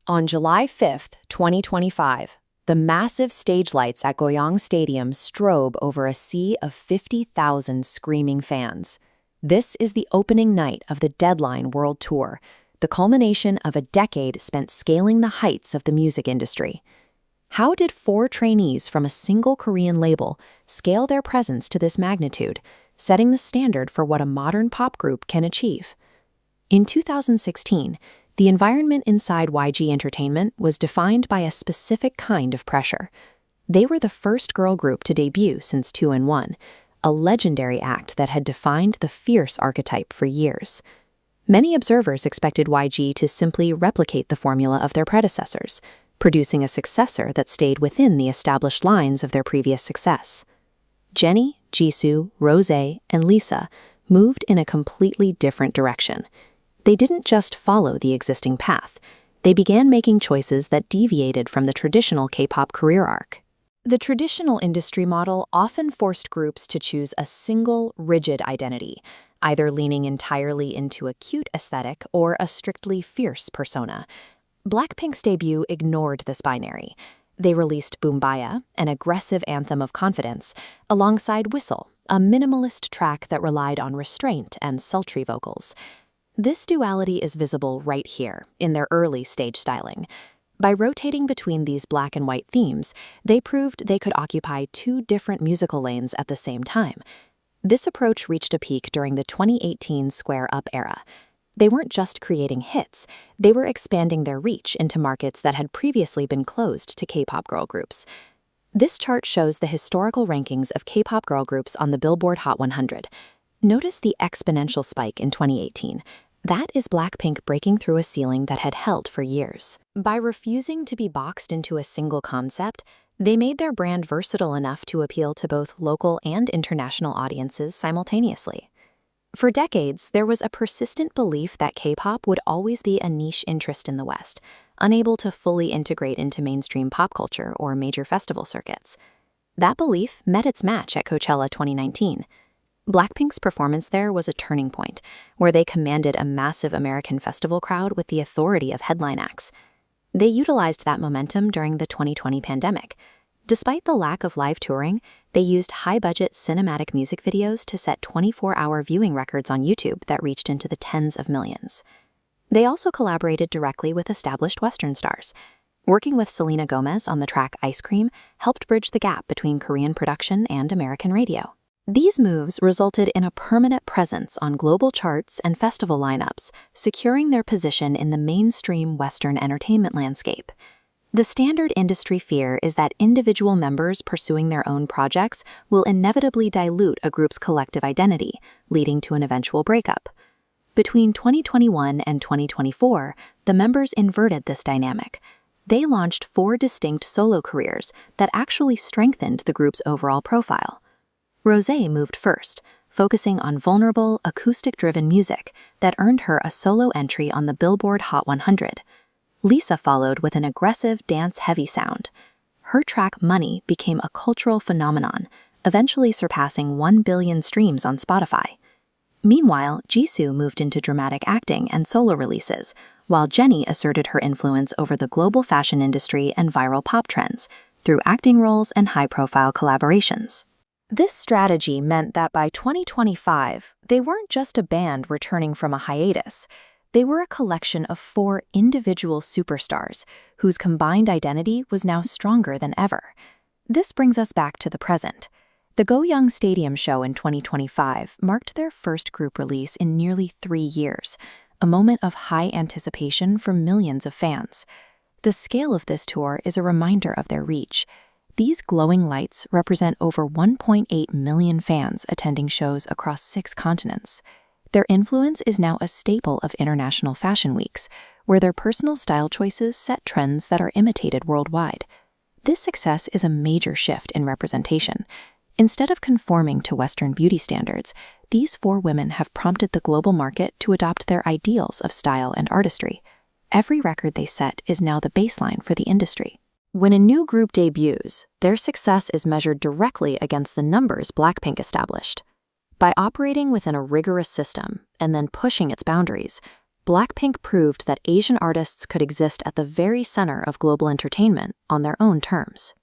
On July 5, 2025, the massive stage lights at Goyang Stadium strobe over a sea of 50,000 screaming fans. This is the opening night of the Deadline World Tour, the culmination of a decade spent scaling the heights of the music industry. How did 4 trainees from a single Korean label scale their presence to this magnitude, setting the standard for what a modern pop group can achieve? In 2016, the environment inside YG Entertainment was defined by a specific kind of pressure. They were the first girl group to debut since 2NE1, a legendary act that had defined the fierce archetype for years. Many observers expected YG to simply replicate the formula of their predecessors, producing a successor that stayed within the established lines of their previous success. Jennie, Jisoo, Rosé, and Lisa moved in a completely different direction. They didn't just follow the existing path. They began making choices that deviated from the traditional K-pop career arc. The traditional industry model often forced groups to choose a single, rigid identity, either leaning entirely into a cute aesthetic or a strictly fierce persona. Blackpink's debut ignored this binary. They released Boombayah, an aggressive anthem of confidence, alongside Whistle, a minimalist track that relied on restraint and sultry vocals. This duality is visible right here, in their early stage styling. By rotating between these black and white themes, they proved they could occupy 2 different musical lanes at the same time. This approach reached a peak during the 2018 Square Up era. They weren't just creating hits, they were expanding their reach into markets that had previously been closed to K-pop girl groups. This chart shows the historical rankings of K-pop girl groups on the Billboard Hot 100. Notice the exponential spike in 2018. That is Blackpink breaking through a ceiling that had held for years. By refusing to be boxed into a single concept, they made their brand versatile enough to appeal to both local and international audiences simultaneously. For decades, there was a persistent belief that K-pop would always be a niche interest in the West, unable to fully integrate into mainstream pop culture or major festival circuits. That belief met its match at Coachella 2019. Blackpink's performance there was a turning point, where they commanded a massive American festival crowd with the authority of headline acts. They utilized that momentum during the 2020 pandemic. Despite the lack of live touring, they used high-budget cinematic music videos to set 24-hour viewing records on YouTube that reached into the tens of millions. They also collaborated directly with established Western stars. Working with Selena Gomez on the track Ice Cream helped bridge the gap between Korean production and American radio. These moves resulted in a permanent presence on global charts and festival lineups, securing their position in the mainstream Western entertainment landscape. The standard industry fear is that individual members pursuing their own projects will inevitably dilute a group's collective identity, leading to an eventual breakup. Between 2021 and 2024, the members inverted this dynamic. They launched 4 distinct solo careers that actually strengthened the group's overall profile. Rosé moved first, focusing on vulnerable, acoustic-driven music that earned her a solo entry on the Billboard Hot 100. Lisa followed with an aggressive, dance-heavy sound. Her track Money became a cultural phenomenon, eventually surpassing 1 billion streams on Spotify. Meanwhile, Jisoo moved into dramatic acting and solo releases, while Jennie asserted her influence over the global fashion industry and viral pop trends through acting roles and high-profile collaborations. This strategy meant that by 2025, they weren't just a band returning from a hiatus. They were a collection of 4 individual superstars whose combined identity was now stronger than ever. This brings us back to the present. The Goyang Stadium show in 2025 marked their first group release in nearly 3 years, a moment of high anticipation for millions of fans. The scale of this tour is a reminder of their reach. These glowing lights represent over 1.8 million fans attending shows across 6 continents. Their influence is now a staple of international fashion weeks, where their personal style choices set trends that are imitated worldwide. This success is a major shift in representation. Instead of conforming to Western beauty standards, these 4 women have prompted the global market to adopt their ideals of style and artistry. Every record they set is now the baseline for the industry. When a new group debuts, their success is measured directly against the numbers Blackpink established. By operating within a rigorous system and then pushing its boundaries, Blackpink proved that Asian artists could exist at the very center of global entertainment on their own terms.